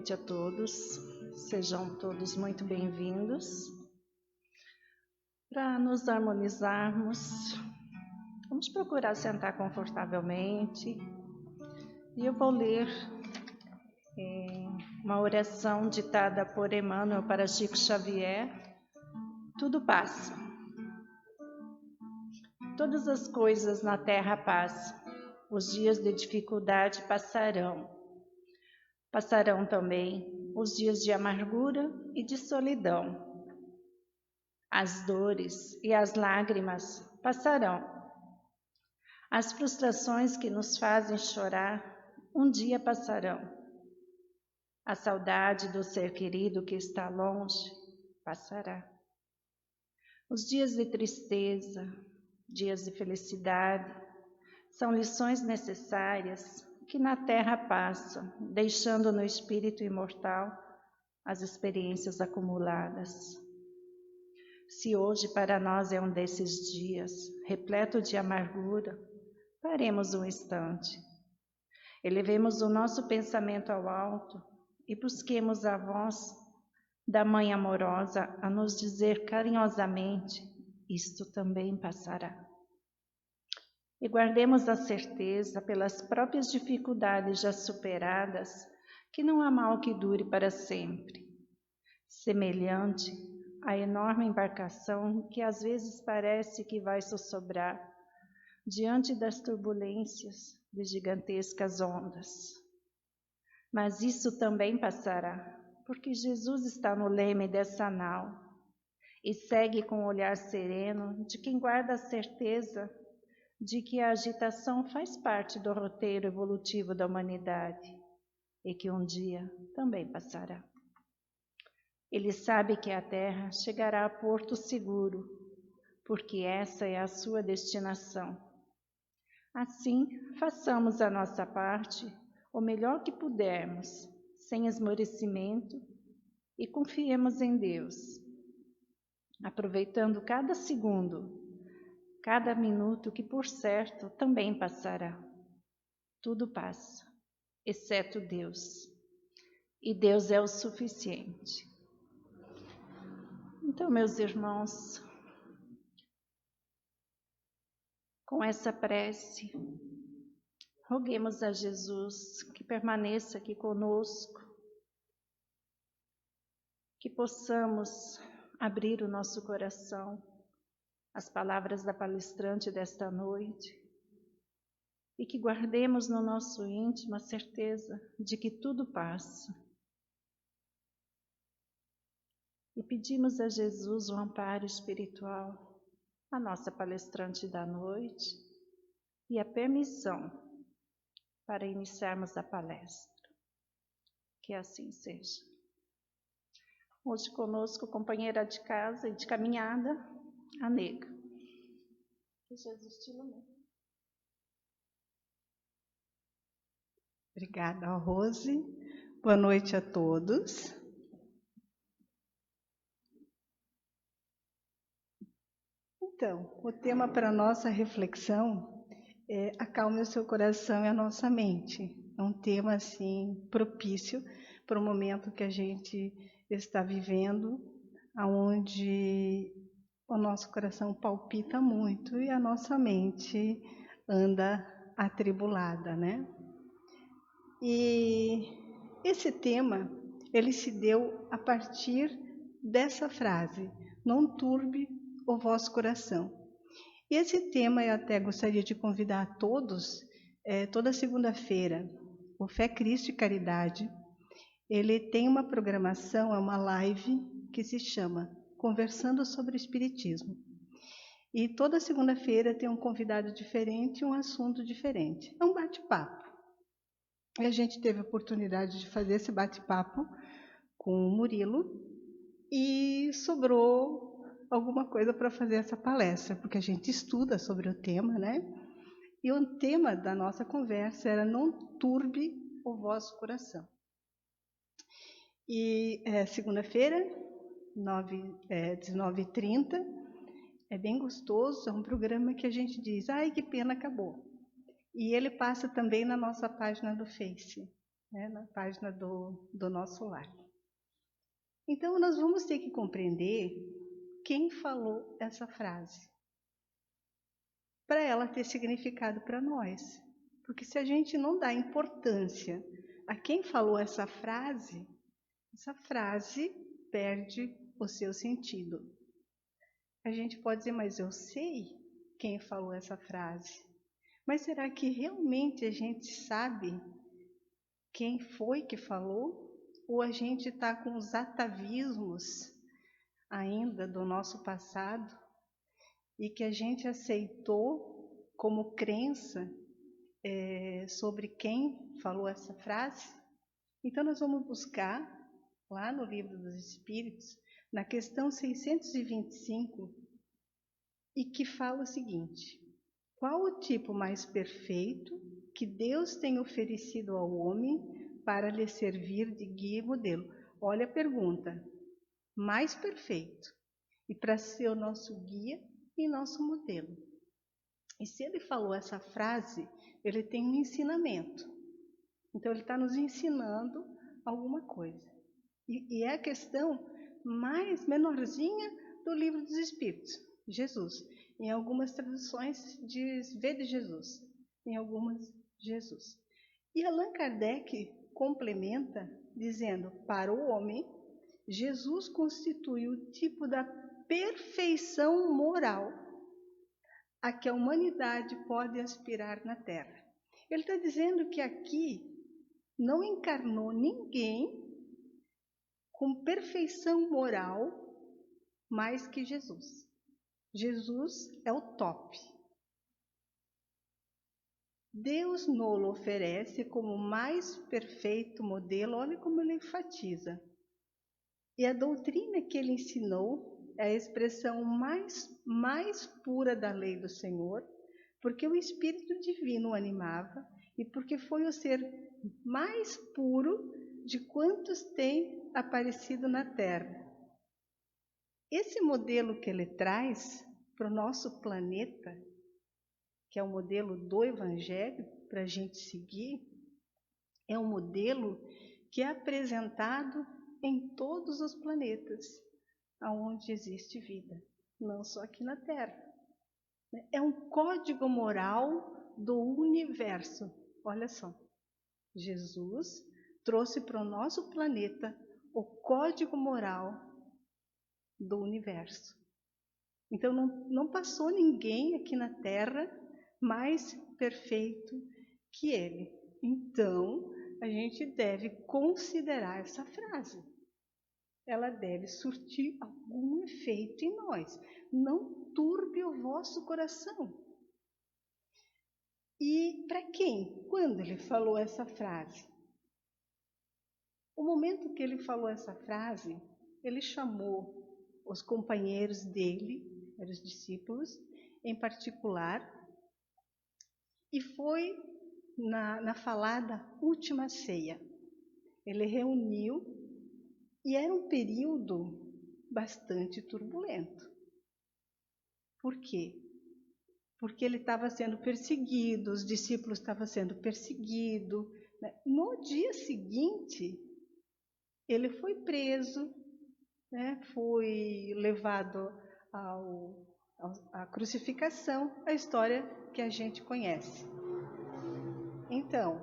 noite a todos. Sejam todos muito bem-vindos. Para nos harmonizarmos, vamos procurar sentar confortavelmente. E eu vou ler uma oração ditada por Emmanuel para Chico Xavier. Tudo passa. Todas as coisas na terra passam. Os dias de dificuldade passarão. Passarão também os dias de amargura e de solidão. As dores e as lágrimas passarão. As frustrações que nos fazem chorar um dia passarão. A saudade do ser querido que está longe passará. Os dias de tristeza, dias de felicidade, são lições necessárias que na terra passam, deixando no espírito imortal as experiências acumuladas. Se hoje para nós é um desses dias, repleto de amargura, paremos um instante. Elevemos o nosso pensamento ao alto e busquemos a voz da Mãe amorosa a nos dizer carinhosamente: isto também passará. E guardemos a certeza, pelas próprias dificuldades já superadas, que não há mal que dure para sempre. Semelhante à enorme embarcação que às vezes parece que vai sossobrar diante das turbulências de gigantescas ondas. Mas isso também passará, porque Jesus está no leme dessa nau e segue com o olhar sereno de quem guarda a certeza de que a agitação faz parte do roteiro evolutivo da humanidade e que um dia também passará. Ele sabe que a Terra chegará a porto seguro, porque essa é a sua destinação. Assim, façamos a nossa parte o melhor que pudermos, sem esmorecimento, e confiemos em Deus, aproveitando cada segundo, cada minuto que, por certo, também passará. Tudo passa, exceto Deus. E Deus é o suficiente. Então, meus irmãos, com essa prece, roguemos a Jesus que permaneça aqui conosco, que possamos abrir o nosso coração às palavras da palestrante desta noite e que guardemos no nosso íntimo a certeza de que tudo passa. E pedimos a Jesus o amparo espiritual, a nossa palestrante da noite, e a permissão para iniciarmos a palestra. Que assim seja. Hoje conosco, companheira de casa e de caminhada, a Nega. Que Jesus te ilumine. Obrigada, Rose. Boa noite a todos. Então, o tema para a nossa reflexão é acalme o seu coração e a nossa mente. É um tema, assim, propício para o momento que a gente está vivendo, onde o nosso coração palpita muito e a nossa mente anda atribulada, né? E esse tema, ele se deu a partir dessa frase: não turbe o vosso coração. E esse tema eu até gostaria de convidar a todos, toda segunda-feira, o Fé, Cristo e Caridade, ele tem uma programação, é uma live que se chama Conversando sobre o Espiritismo. E toda segunda-feira tem um convidado diferente e um assunto diferente. É um bate-papo. E a gente teve a oportunidade de fazer esse bate-papo com o Murilo e sobrou alguma coisa para fazer essa palestra, porque a gente estuda sobre o tema, né? E o tema da nossa conversa era não turbe o vosso coração. E segunda-feira, 19h30, é bem gostoso, é um programa que a gente diz, ai, que pena, acabou. E ele passa também na nossa página do Face. né, na página do nosso lar. Então, nós vamos ter que compreender quem falou essa frase, para ela ter significado para nós. Porque se a gente não dá importância a quem falou essa frase perde o seu sentido. A gente pode dizer, mas eu sei quem falou essa frase. Mas será que realmente a gente sabe quem foi que falou? Ou a gente está com os atavismos ainda do nosso passado e que a gente aceitou como crença sobre quem falou essa frase? Então nós vamos buscar lá no Livro dos Espíritos, na questão 625, e que fala o seguinte: qual o tipo mais perfeito que Deus tem oferecido ao homem para lhe servir de guia e modelo? Olha a pergunta: mais perfeito, e para ser o nosso guia e nosso modelo. E se ele falou essa frase, ele tem um ensinamento. Então ele está nos ensinando alguma coisa. E é a questão mais menorzinha do Livro dos Espíritos, Jesus. Em algumas traduções diz "Vê de Jesus", em algumas Jesus. E Allan Kardec complementa dizendo: para o homem, Jesus constitui o tipo da perfeição moral a que a humanidade pode aspirar na Terra. Ele está dizendo que aqui não encarnou ninguém com perfeição moral mais que Jesus. Jesus é o top. Deus nos oferece como mais perfeito modelo, olha como ele enfatiza. E a doutrina que ele ensinou é a expressão mais pura da lei do Senhor, porque o Espírito Divino o animava e porque foi o ser mais puro de quantos têm aparecido na Terra. Esse modelo que ele traz para o nosso planeta, que é o modelo do Evangelho, para a gente seguir, é um modelo que é apresentado em todos os planetas onde existe vida, não só aqui na Terra. É um código moral do universo. Olha só, Jesus trouxe para o nosso planeta o código moral do universo. Então não passou ninguém aqui na Terra mais perfeito que ele. Então a gente deve considerar essa frase. Ela deve surtir algum efeito em nós. Não turbe o vosso coração. E para quem? Quando ele falou essa frase? O momento que ele falou essa frase, ele chamou os companheiros dele, os discípulos, em particular, e foi na falada última ceia. Ele reuniu, e era um período bastante turbulento. Por quê? Porque ele estava sendo perseguido, os discípulos estavam sendo perseguidos. No dia seguinte, ele foi preso, foi levado à crucificação, a história que a gente conhece. Então,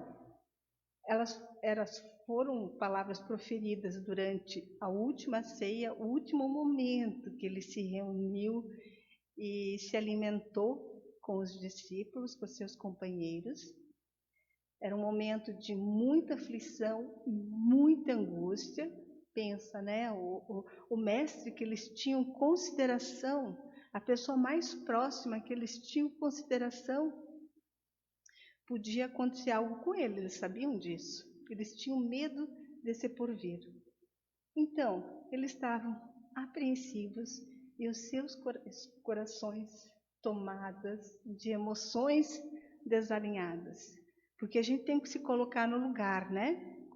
elas foram palavras proferidas durante a última ceia, o último momento que ele se reuniu e se alimentou com os discípulos, com seus companheiros. Era um momento de muita aflição, muita angústia. Pensa, o mestre que eles tinham consideração, a pessoa mais próxima que eles tinham consideração, podia acontecer algo com eles, eles sabiam disso. Eles tinham medo de ser por vir. Então, eles estavam apreensivos e os seus corações tomados de emoções desalinhadas. Porque a gente tem que se colocar no lugar,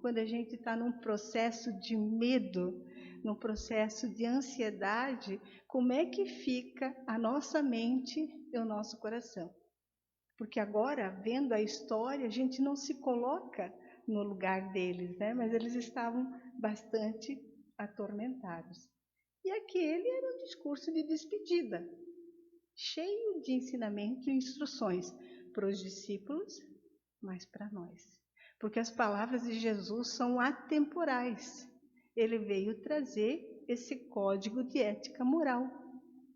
Quando a gente está num processo de medo, num processo de ansiedade, como é que fica a nossa mente e o nosso coração? Porque agora, vendo a história, a gente não se coloca no lugar deles, né? Mas eles estavam bastante atormentados. E aquele era um discurso de despedida, cheio de ensinamento e instruções para os discípulos, mas para nós. Porque as palavras de Jesus são atemporais. Ele veio trazer esse código de ética moral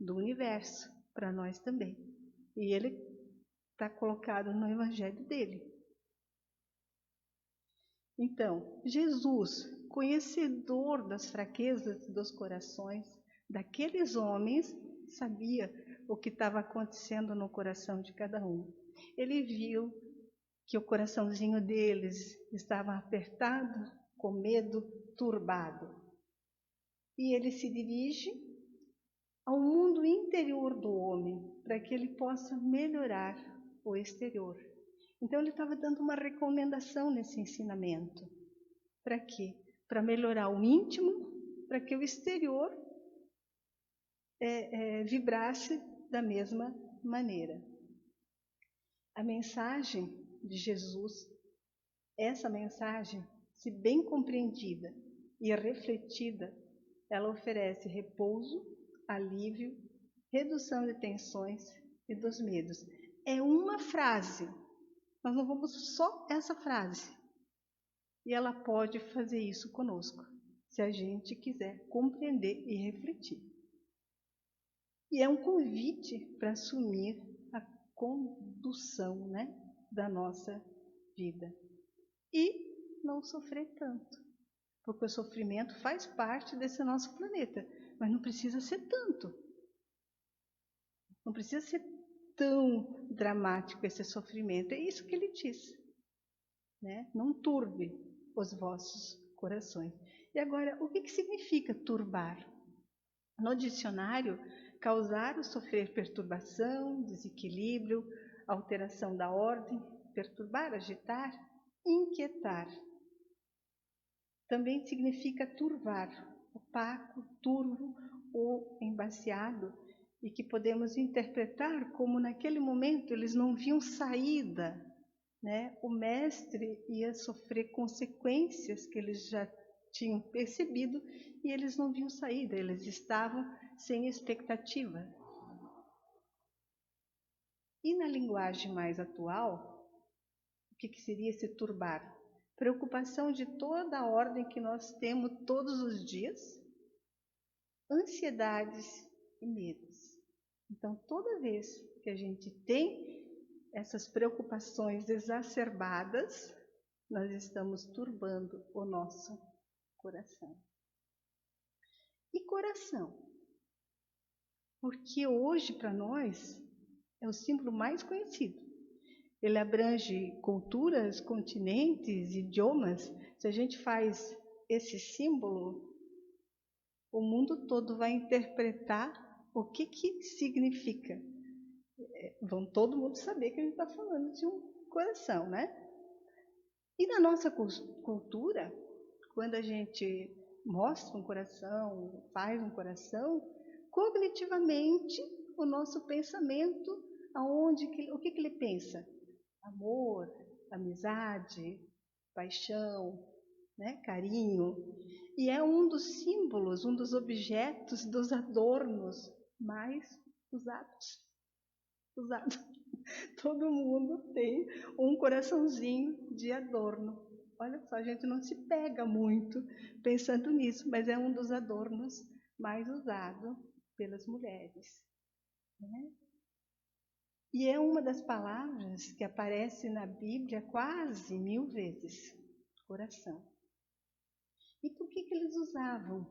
do universo para nós também. E ele está colocado no evangelho dele. Então, Jesus, conhecedor das fraquezas dos corações daqueles homens, sabia o que estava acontecendo no coração de cada um. Ele viu que o coraçãozinho deles estava apertado, com medo, turbado. E ele se dirige ao mundo interior do homem, para que ele possa melhorar o exterior. Então ele estava dando uma recomendação nesse ensinamento. Para quê? Para melhorar o íntimo, para que o exterior vibrasse da mesma maneira. A mensagem de Jesus, essa mensagem, se bem compreendida e refletida, ela oferece repouso, alívio, redução de tensões e dos medos. É uma frase, nós não vamos só essa frase. E ela pode fazer isso conosco, se a gente quiser compreender e refletir. E é um convite para assumir a condução, né, da nossa vida. E não sofrer tanto, porque o sofrimento faz parte desse nosso planeta, mas não precisa ser tanto. Não precisa ser tão dramático esse sofrimento. É isso que ele diz, né? Não turbe os vossos corações. E agora, o que significa turbar? No dicionário, causar ou sofrer perturbação, desequilíbrio, alteração da ordem, perturbar, agitar, inquietar. Também significa turvar, opaco, turvo ou embaciado, e que podemos interpretar como naquele momento eles não viam saída, né? O mestre ia sofrer consequências que eles já tinham percebido e eles não viam saída, eles estavam sem expectativa. E na linguagem mais atual, o que seria esse turbar? Preocupação de toda a ordem que nós temos todos os dias, ansiedades e medos. Então, toda vez que a gente tem essas preocupações exacerbadas, nós estamos turbando o nosso coração. E coração? Porque hoje, para nós, é o símbolo mais conhecido. Ele abrange culturas, continentes, idiomas. Se a gente faz esse símbolo, o mundo todo vai interpretar o que significa. Vão todo mundo saber que a gente está falando de um coração, né? E na nossa cultura, quando a gente mostra um coração, faz um coração, cognitivamente o nosso pensamento, o que ele pensa? Amor, amizade, paixão, né? Carinho. E é um dos símbolos, um dos objetos, dos adornos mais usados. Todo mundo tem um coraçãozinho de adorno. Olha só, a gente não se pega muito pensando nisso, mas é um dos adornos mais usados pelas mulheres, né? E é uma das palavras que aparece na Bíblia quase 1000 vezes, coração. E por que eles usavam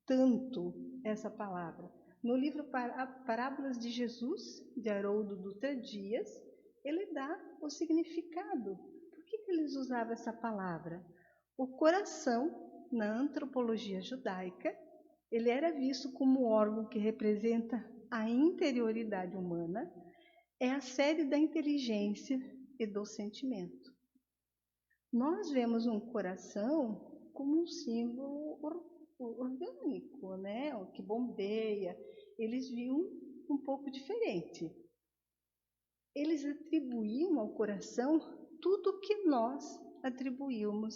tanto essa palavra? No livro Parábolas de Jesus, de Haroldo Dutra Dias, ele dá o significado. Por que eles usavam essa palavra? O coração, na antropologia judaica, ele era visto como um órgão que representa a interioridade humana, é a sede da inteligência e do sentimento. Nós vemos um coração como um símbolo orgânico, né? O que bombeia. Eles viam um pouco diferente. Eles atribuíam ao coração tudo o que nós atribuímos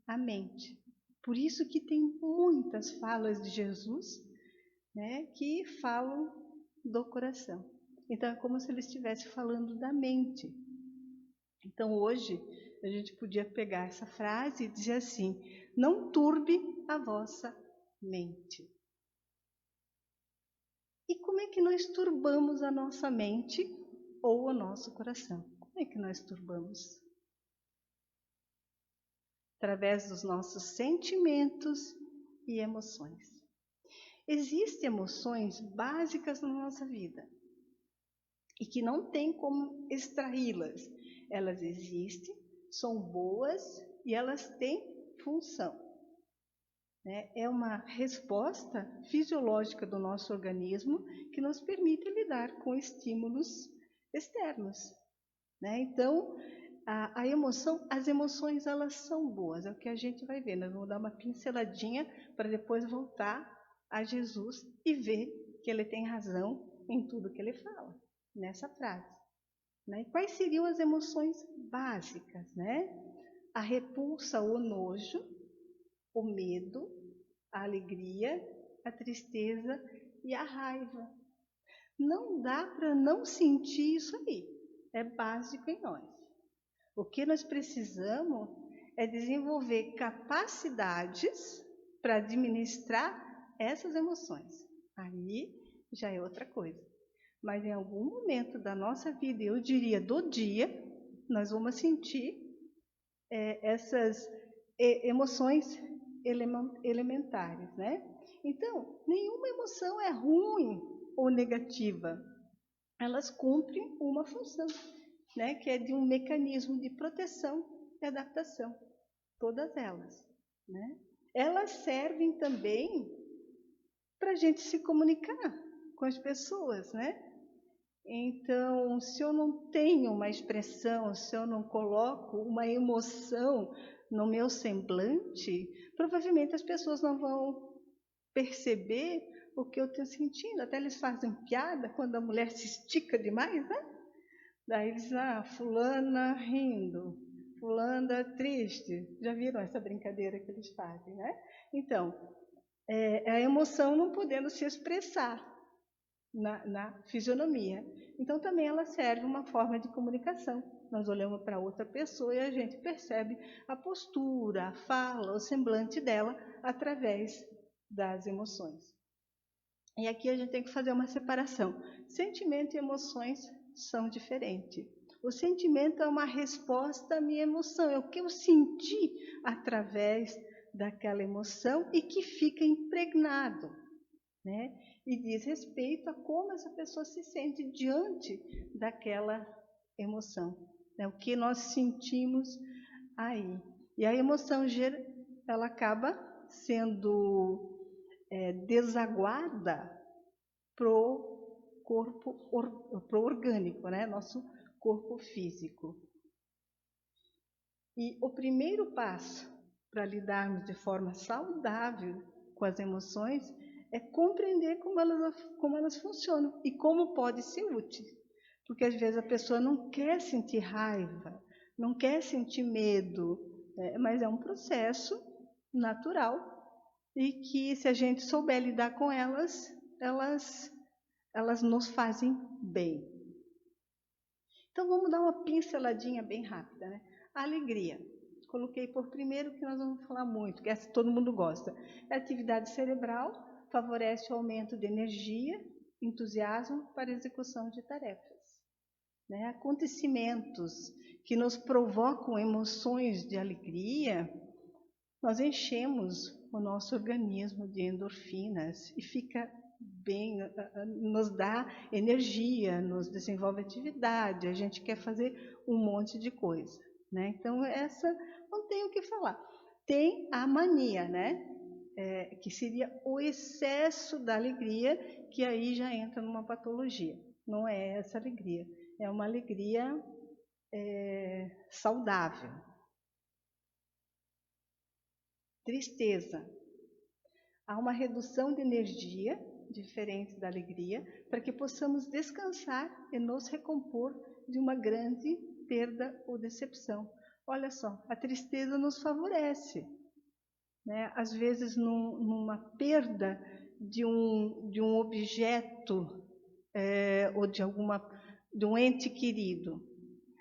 à mente. Por isso que tem muitas falas de Jesus, né, que falam do coração. Então, é como se ele estivesse falando da mente. Então, hoje, a gente podia pegar essa frase e dizer assim: não turbe a vossa mente. E como é que nós turbamos a nossa mente ou o nosso coração? Como é que nós turbamos? Através dos nossos sentimentos e emoções. Existem emoções básicas na nossa vida e que não tem como extraí-las. Elas existem, são boas e elas têm função. É uma resposta fisiológica do nosso organismo que nos permite lidar com estímulos externos. Então, as emoções elas são boas, é o que a gente vai ver. Nós vamos dar uma pinceladinha para depois voltar a Jesus e ver que ele tem razão em tudo que ele fala, nessa frase. E quais seriam as emoções básicas? A repulsa, o nojo, o medo, a alegria, a tristeza e a raiva. Não dá para não sentir isso aí. É básico em nós. O que nós precisamos é desenvolver capacidades para administrar essas emoções. Aí já é outra coisa. Mas em algum momento da nossa vida, eu diria do dia, nós vamos sentir essas emoções elementares, Então, nenhuma emoção é ruim ou negativa. Elas cumprem uma função, que é de um mecanismo de proteção e adaptação. Todas elas, Elas servem também para a gente se comunicar com as pessoas, Então, se eu não tenho uma expressão, se eu não coloco uma emoção no meu semblante, provavelmente as pessoas não vão perceber o que eu estou sentindo. Até eles fazem piada quando a mulher se estica demais, Daí eles dizem, fulana rindo, fulana triste. Já viram essa brincadeira que eles fazem, Então, a emoção não podendo se expressar na fisionomia. Então, também ela serve uma forma de comunicação. Nós olhamos para outra pessoa e a gente percebe a postura, a fala, o semblante dela através das emoções. E aqui a gente tem que fazer uma separação. Sentimento e emoções são diferentes. O sentimento é uma resposta à minha emoção, é o que eu senti através daquela emoção e que fica impregnado, E diz respeito a como essa pessoa se sente diante daquela emoção, o que nós sentimos aí. E a emoção, ela acaba sendo desaguada para o corpo, pro orgânico, nosso corpo físico. E o primeiro passo para lidarmos de forma saudável com as emoções é compreender como elas funcionam e como pode ser útil. Porque às vezes a pessoa não quer sentir raiva, não quer sentir medo, mas é um processo natural e que se a gente souber lidar com elas nos fazem bem. Então vamos dar uma pinceladinha bem rápida, A alegria. Coloquei por primeiro que nós vamos falar muito, que essa todo mundo gosta. É atividade cerebral, favorece o aumento de energia, entusiasmo para a execução de tarefas. Acontecimentos que nos provocam emoções de alegria, nós enchemos o nosso organismo de endorfinas e fica bem, nos dá energia, nos desenvolve atividade, a gente quer fazer um monte de coisa. Então, essa não tem o que falar. Tem a mania, que seria o excesso da alegria, que aí já entra numa patologia. Não é essa alegria, é uma alegria saudável. Tristeza. Há uma redução de energia, diferente da alegria, para que possamos descansar e nos recompor de uma grande perda ou decepção. Olha só, a tristeza nos favorece, né? Às vezes, numa perda de um objeto ou de um ente querido,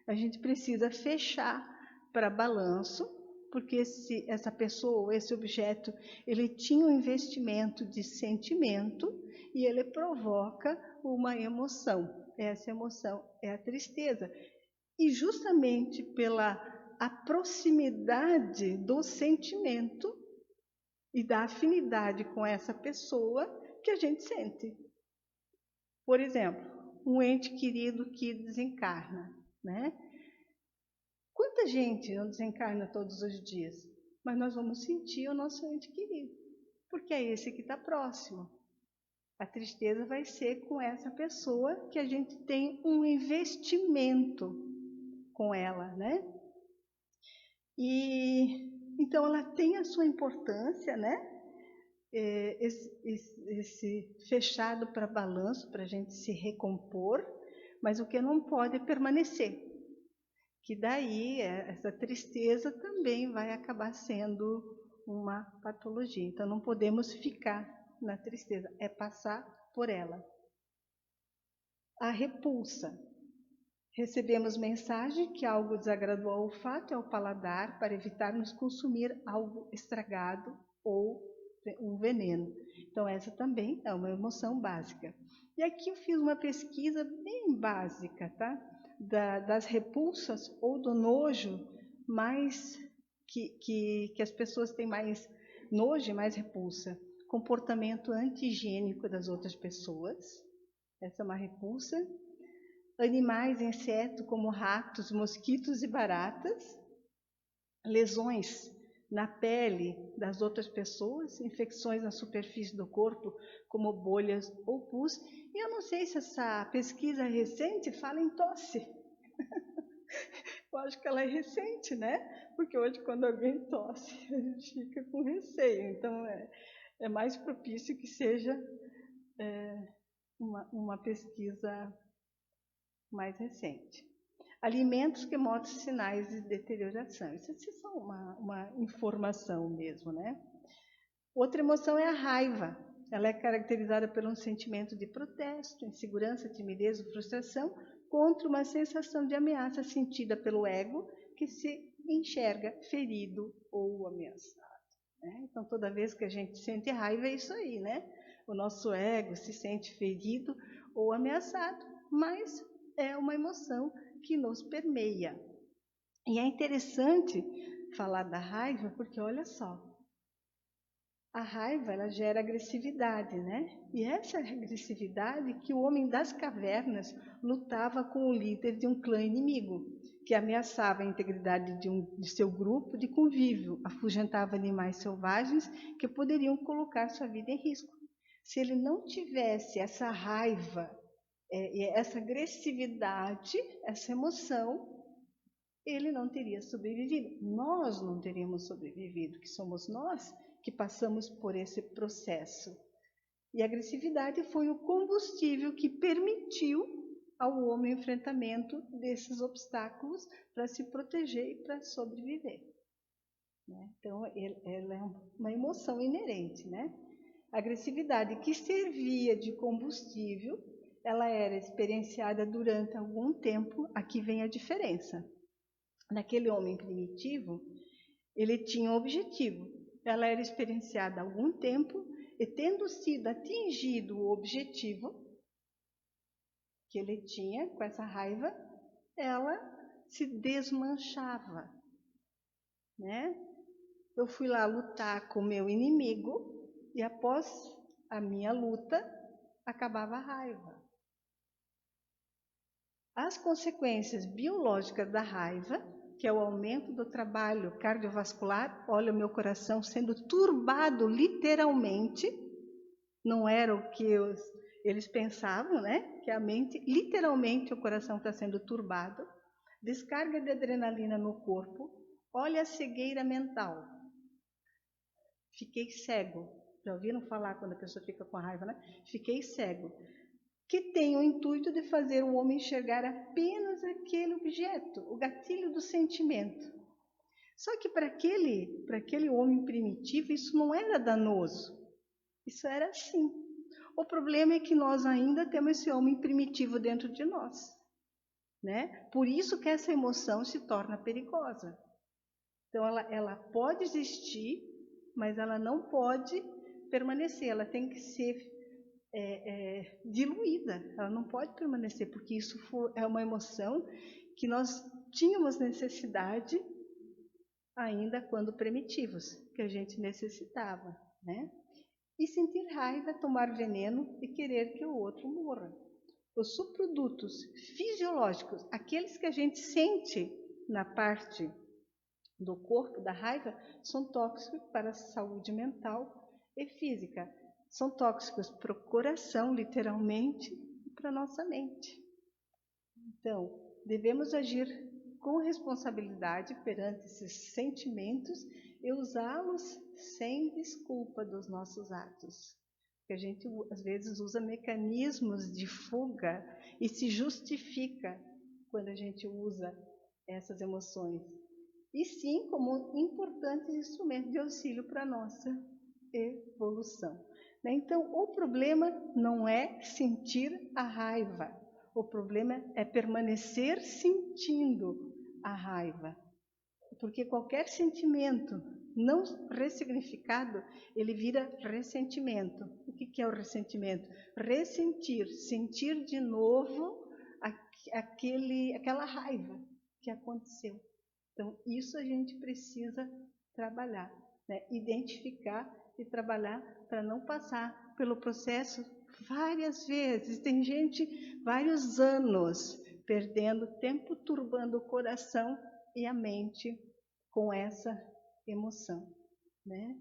a gente precisa fechar para balanço, porque essa pessoa, esse objeto, ele tinha um investimento de sentimento e ele provoca uma emoção. Essa emoção é a tristeza. E justamente pela a proximidade do sentimento e da afinidade com essa pessoa que a gente sente. Por exemplo, um ente querido que desencarna, né? Quanta gente não desencarna todos os dias? Mas nós vamos sentir o nosso ente querido, porque é esse que está próximo. A tristeza vai ser com essa pessoa que a gente tem um investimento com ela, né? E então ela tem a sua importância, né? Esse fechado para balanço, para a gente se recompor, mas o que não pode é permanecer. Que daí essa tristeza também vai acabar sendo uma patologia. Então não podemos ficar na tristeza, é passar por ela. A repulsa. Recebemos mensagem que algo desagradou ao olfato e ao paladar para evitarmos consumir algo estragado ou um veneno. Então essa também é uma emoção básica. E aqui eu fiz uma pesquisa bem básica, tá? Das repulsas ou do nojo mais que as pessoas têm mais nojo e mais repulsa. Comportamento anti-higiênico das outras pessoas. Essa é uma repulsa. Animais, insetos como ratos, mosquitos e baratas. Lesões na pele das outras pessoas, infecções na superfície do corpo, como bolhas ou pus. E eu não sei se essa pesquisa recente fala em tosse. Eu acho que ela é recente, né? Porque hoje, quando alguém tosse, a gente fica com receio. Então, é mais propício que seja uma pesquisa mais recente. Alimentos que mostram sinais de deterioração. Isso é só uma informação mesmo, né? Outra emoção é a raiva. Ela é caracterizada por um sentimento de protesto, insegurança, timidez ou frustração contra uma sensação de ameaça sentida pelo ego que se enxerga ferido ou ameaçado, né? Então, toda vez que a gente sente raiva, é isso aí, né? O nosso ego se sente ferido ou ameaçado, mas é uma emoção que nos permeia. E é interessante falar da raiva, porque olha só, a raiva ela gera agressividade, né? E essa agressividade que o homem das cavernas lutava com o líder de um clã inimigo, que ameaçava a integridade de seu grupo de convívio, afugentava animais selvagens que poderiam colocar sua vida em risco. Se ele não tivesse essa raiva, essa agressividade, essa emoção, ele não teria sobrevivido. Nós não teríamos sobrevivido, que somos nós que passamos por esse processo. E a agressividade foi o combustível que permitiu ao homem o enfrentamento desses obstáculos para se proteger e para sobreviver, né? Então, ela é uma emoção inerente, né? A agressividade que servia de combustível, ela era experienciada durante algum tempo. Aqui vem a diferença. Naquele homem primitivo, ele tinha um objetivo. Ela era experienciada há algum tempo e, tendo sido atingido o objetivo que ele tinha com essa raiva, ela se desmanchava, né? Eu fui lá lutar com o meu inimigo e, após a minha luta, acabava a raiva. As consequências biológicas da raiva, que é o aumento do trabalho cardiovascular, olha o meu coração sendo turbado literalmente, não era o que eles pensavam, né? Que a mente, literalmente o coração está sendo turbado, descarga de adrenalina no corpo, olha a cegueira mental. Fiquei cego. Já ouviram falar quando a pessoa fica com raiva, né? Fiquei cego. Que tem o intuito de fazer o homem enxergar apenas aquele objeto, o gatilho do sentimento. Só que para aquele homem primitivo, isso não era danoso. Isso era assim. O problema é que nós ainda temos esse homem primitivo dentro de nós, né? Por isso que essa emoção se torna perigosa. Então, ela pode existir, mas ela não pode permanecer. Ela tem que ser diluída. Ela não pode permanecer, porque isso é uma emoção que nós tínhamos necessidade ainda quando primitivos, que a gente necessitava, né? E sentir raiva, tomar veneno e querer que o outro morra. Os subprodutos fisiológicos, aqueles que a gente sente na parte do corpo, da raiva, são tóxicos para a saúde mental e física. São tóxicos para o coração, literalmente, e para a nossa mente. Então, devemos agir com responsabilidade perante esses sentimentos e usá-los sem desculpa dos nossos atos. Porque a gente, às vezes, usa mecanismos de fuga e se justifica quando a gente usa essas emoções. E sim, como um importante instrumento de auxílio para a nossa evolução. Então, o problema não é sentir a raiva. O problema é permanecer sentindo a raiva. Porque qualquer sentimento não ressignificado, ele vira ressentimento. O que é o ressentimento? Ressentir, sentir de novo aquela raiva que aconteceu. Então, isso a gente precisa trabalhar, né? Identificar e trabalhar para não passar pelo processo várias vezes. Tem gente, vários anos, perdendo tempo, turbando o coração e a mente com essa emoção, né?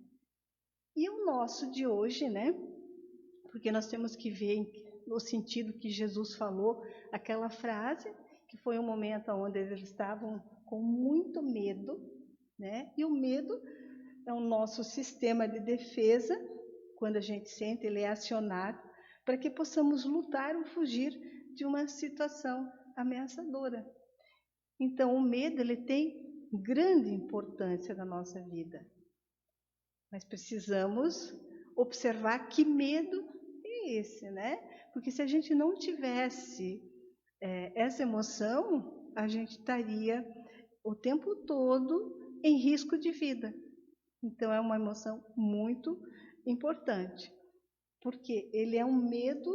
E o nosso de hoje, né? Porque nós temos que ver no sentido que Jesus falou, aquela frase, que foi um momento onde eles estavam com muito medo, né? E o medo é o nosso sistema de defesa, quando a gente sente, ele é acionado, para que possamos lutar ou fugir de uma situação ameaçadora. Então, o medo, ele tem grande importância na nossa vida. Mas precisamos observar que medo é esse, né? Porque se a gente não tivesse essa emoção, a gente estaria o tempo todo em risco de vida. Então, é uma emoção muito importante, porque ele é um medo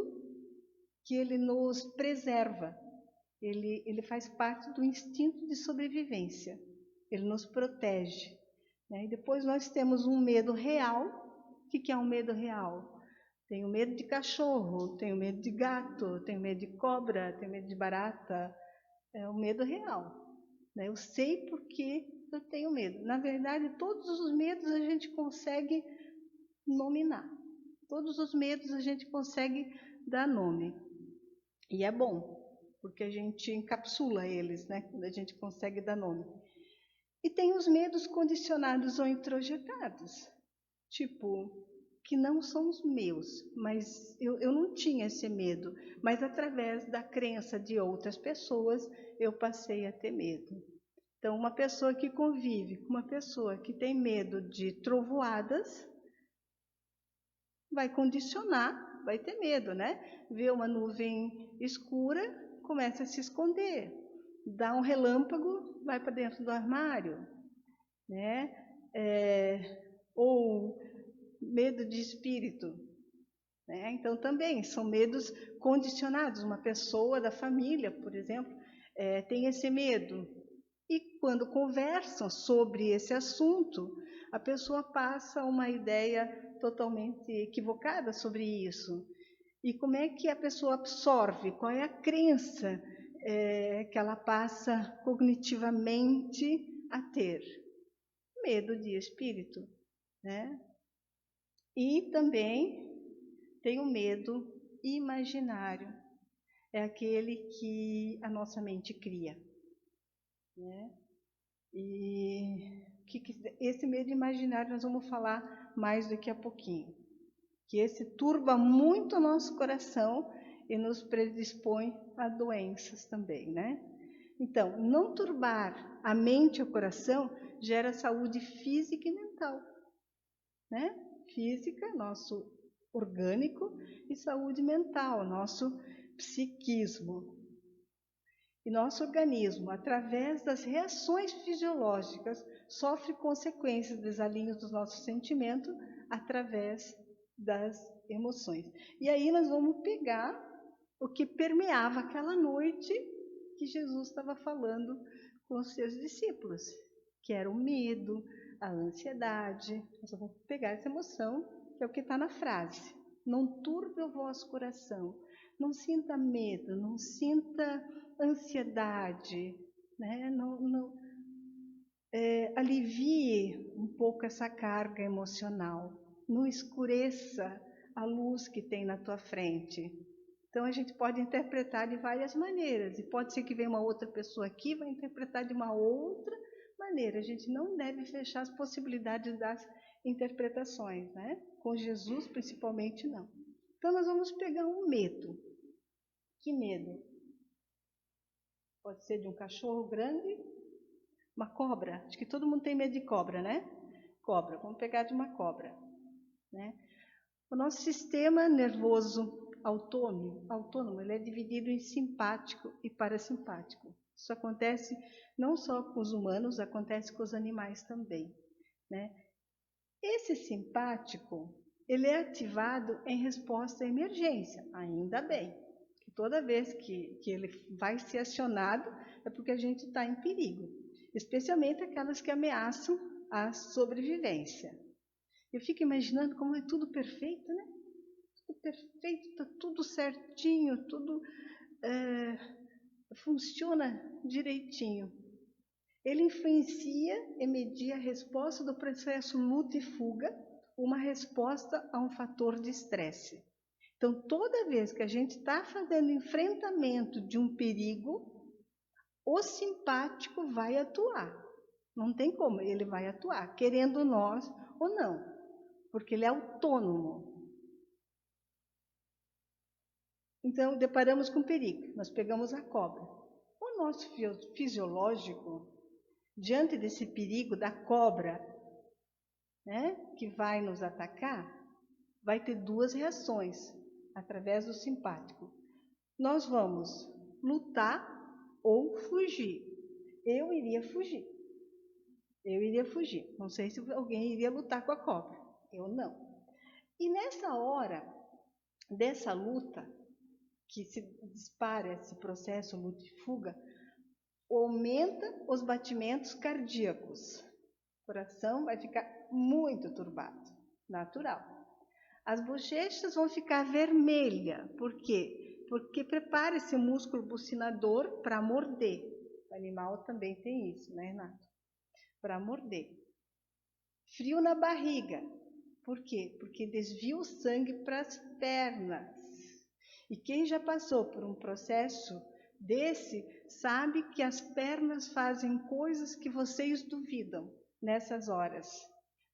que ele nos preserva, ele faz parte do instinto de sobrevivência, ele nos protege, né? E depois nós temos um medo real. O que é um medo real? Tenho medo de cachorro, tenho medo de gato, tenho medo de cobra, tenho medo de barata. É o medo real, né? Eu sei porque eu tenho medo. Na verdade, todos os medos a gente consegue nominar. Todos os medos a gente consegue dar nome. E é bom, porque a gente encapsula eles, né? Quando a gente consegue dar nome. E tem os medos condicionados ou introjetados. Tipo, que não são os meus, mas eu não tinha esse medo. Mas através da crença de outras pessoas, eu passei a ter medo. Então, uma pessoa que convive com uma pessoa que tem medo de trovoadas, vai condicionar, vai ter medo, né? Vê uma nuvem escura, começa a se esconder. Dá um relâmpago, vai para dentro do armário, né? Ou medo de espírito, né? Então, também são medos condicionados. Uma pessoa da família, por exemplo, tem esse medo. E quando conversam sobre esse assunto, a pessoa passa uma ideia totalmente equivocada sobre isso. E como é que a pessoa absorve? Qual é a crença que ela passa cognitivamente a ter? Medo de espírito, né? E também tem o medo imaginário. É aquele que a nossa mente cria, né? E esse medo imaginário nós vamos falar mais daqui a pouquinho. Que esse turba muito o nosso coração e nos predispõe a doenças também, né? Então, não turbar a mente e o coração gera saúde física e mental, né? Física, nosso orgânico, e saúde mental, nosso psiquismo. E nosso organismo, através das reações fisiológicas, sofre consequências dos desalinhos dos nossos sentimentos através das emoções. E aí nós vamos pegar o que permeava aquela noite que Jesus estava falando com os seus discípulos, que era o medo, a ansiedade. Nós vamos pegar essa emoção, que é o que está na frase. Não turbe o vosso coração, não sinta medo, não sinta ansiedade, né? Alivie um pouco essa carga emocional, não escureça a luz que tem na tua frente. Então a gente pode interpretar de várias maneiras, e pode ser que venha uma outra pessoa aqui vai interpretar de uma outra maneira. A gente não deve fechar as possibilidades das interpretações, né? Com Jesus principalmente não. Então nós vamos pegar um medo. Que medo? Pode ser de um cachorro grande, uma cobra. Acho que todo mundo tem medo de cobra, né? Cobra, vamos pegar de uma cobra, né? O nosso sistema nervoso autônomo, ele é dividido em simpático e parasimpático. Isso acontece não só com os humanos, acontece com os animais também, né? Esse simpático, ele é ativado em resposta à emergência, ainda bem. Toda vez que ele vai ser acionado, é porque a gente está em perigo, especialmente aquelas que ameaçam a sobrevivência. Eu fico imaginando como é tudo perfeito, né? Tudo perfeito, está tudo certinho, tudo funciona direitinho. Ele influencia e media a resposta do processo luta e fuga, uma resposta a um fator de estresse. Então, toda vez que a gente está fazendo enfrentamento de um perigo, o simpático vai atuar. Não tem como, ele vai atuar, querendo nós ou não, porque ele é autônomo. Então, deparamos com perigo, nós pegamos a cobra. O nosso fisiológico, diante desse perigo da cobra, né, que vai nos atacar, vai ter duas reações através do simpático. Nós vamos lutar ou fugir. Eu iria fugir. Não sei se alguém iria lutar com a cobra. Eu não. E nessa hora dessa luta, que se dispara esse processo luta e fuga, aumenta os batimentos cardíacos. O coração vai ficar muito turbado, natural. As bochechas vão ficar vermelhas. Por quê? Porque prepara esse músculo bucinador para morder. O animal também tem isso, né, Renato? Para morder. Frio na barriga. Por quê? Porque desvia o sangue para as pernas. E quem já passou por um processo desse, sabe que as pernas fazem coisas que vocês duvidam nessas horas,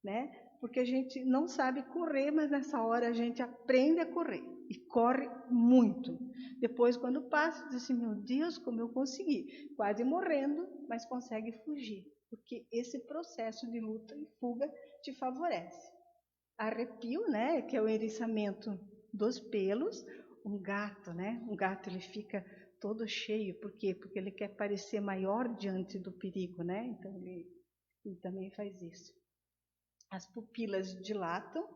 né? Porque a gente não sabe correr, mas nessa hora a gente aprende a correr e corre muito. Depois, quando passa, diz assim, meu Deus, como eu consegui. Quase morrendo, mas consegue fugir, porque esse processo de luta e fuga te favorece. Arrepio, né, que é o eriçamento dos pelos. Um gato, né, um gato ele fica todo cheio, por quê? Porque ele quer parecer maior diante do perigo, né, então ele também faz isso. As pupilas dilatam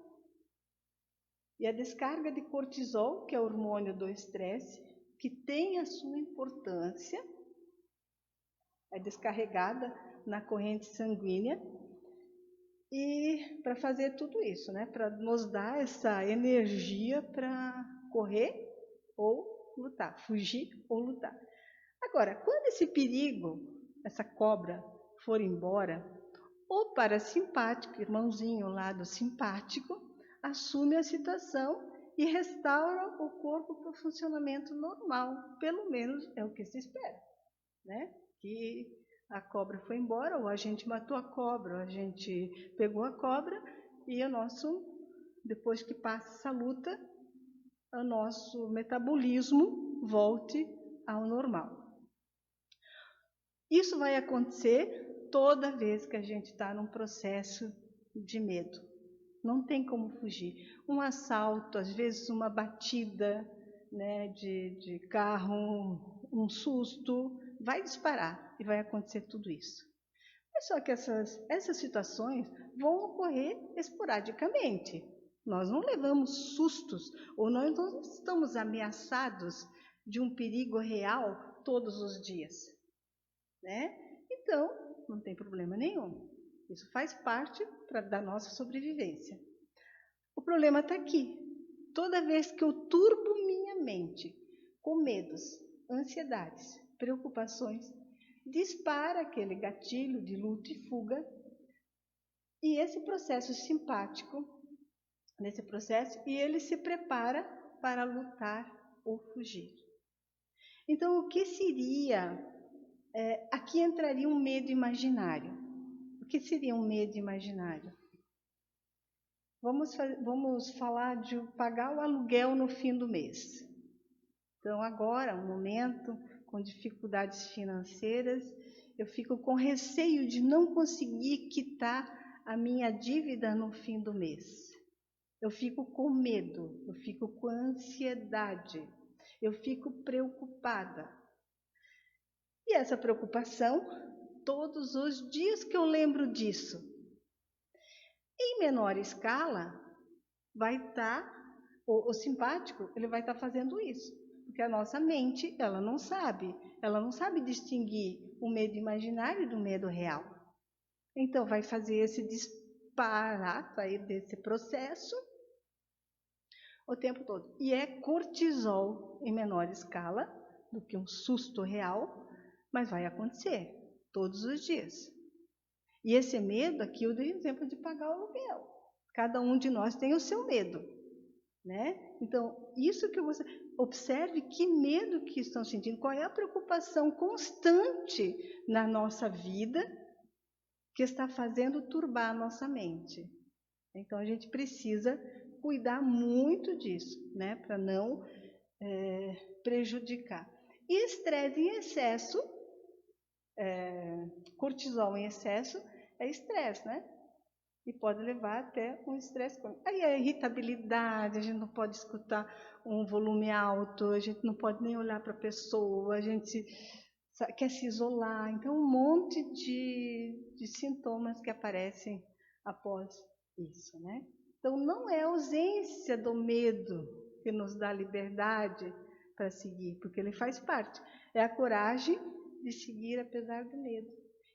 e a descarga de cortisol, que é o hormônio do estresse, que tem a sua importância, é descarregada na corrente sanguínea e para fazer tudo isso, né? Para nos dar essa energia para correr ou lutar, fugir ou lutar. Agora, quando esse perigo, essa cobra, for embora, o parasimpático, irmãozinho lá do simpático, assume a situação e restaura o corpo para o funcionamento normal. Pelo menos é o que se espera, né? Que a cobra foi embora, ou a gente matou a cobra, ou a gente pegou a cobra, e depois que passa essa luta, o nosso metabolismo volte ao normal. Isso vai acontecer toda vez que a gente está num processo de medo. Não tem como fugir. Um assalto, às vezes uma batida, né, de carro, um susto, vai disparar e vai acontecer tudo isso. É só que essas situações vão ocorrer esporadicamente. Nós não levamos sustos, ou nós não estamos ameaçados de um perigo real todos os dias, né? Então, não tem problema nenhum. Isso faz parte da nossa sobrevivência. O problema está aqui. Toda vez que eu turbo minha mente com medos, ansiedades, preocupações, dispara aquele gatilho de luta e fuga, e esse processo simpático, e ele se prepara para lutar ou fugir. Então, o que seria? Aqui entraria um medo imaginário. O que seria um medo imaginário? Vamos falar de pagar o aluguel no fim do mês. Então, agora, um momento com dificuldades financeiras, eu fico com receio de não conseguir quitar a minha dívida no fim do mês. Eu fico com medo, eu fico com ansiedade, eu fico preocupada. E essa preocupação, todos os dias que eu lembro disso, em menor escala, vai estar, o simpático, ele vai estar fazendo isso. Porque a nossa mente, ela não sabe distinguir o medo imaginário do medo real. Então, vai fazer esse disparate aí desse processo o tempo todo. E é cortisol em menor escala do que um susto real, mas vai acontecer todos os dias. E esse medo aqui, eu dei exemplo de pagar o aluguel. Cada um de nós tem o seu medo, né? Então, isso que você observe que medo que estão sentindo, qual é a preocupação constante na nossa vida que está fazendo turbar a nossa mente. Então, a gente precisa cuidar muito disso, né? Para não prejudicar. E estresse em excesso, cortisol em excesso, é estresse, né? E pode levar até um estresse crônico. Aí a irritabilidade, a gente não pode escutar um volume alto, a gente não pode nem olhar para a pessoa, a gente quer se isolar. Então, um monte de sintomas que aparecem após isso, né? Então, não é a ausência do medo que nos dá liberdade para seguir, porque ele faz parte. É a coragem de seguir apesar do medo.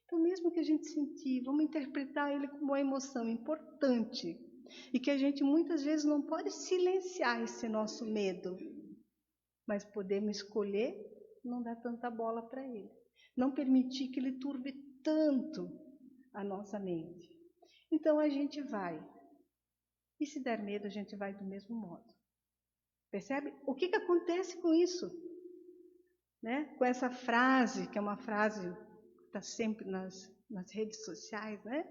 Então, mesmo que a gente sentir, vamos interpretar ele como uma emoção importante e que a gente muitas vezes não pode silenciar esse nosso medo, mas podemos escolher não dar tanta bola para ele, não permitir que ele turbe tanto a nossa mente. Então, a gente vai. E se der medo, a gente vai do mesmo modo. Percebe? O que acontece com isso? Né? Com essa frase, que é uma frase que está sempre nas redes sociais, né?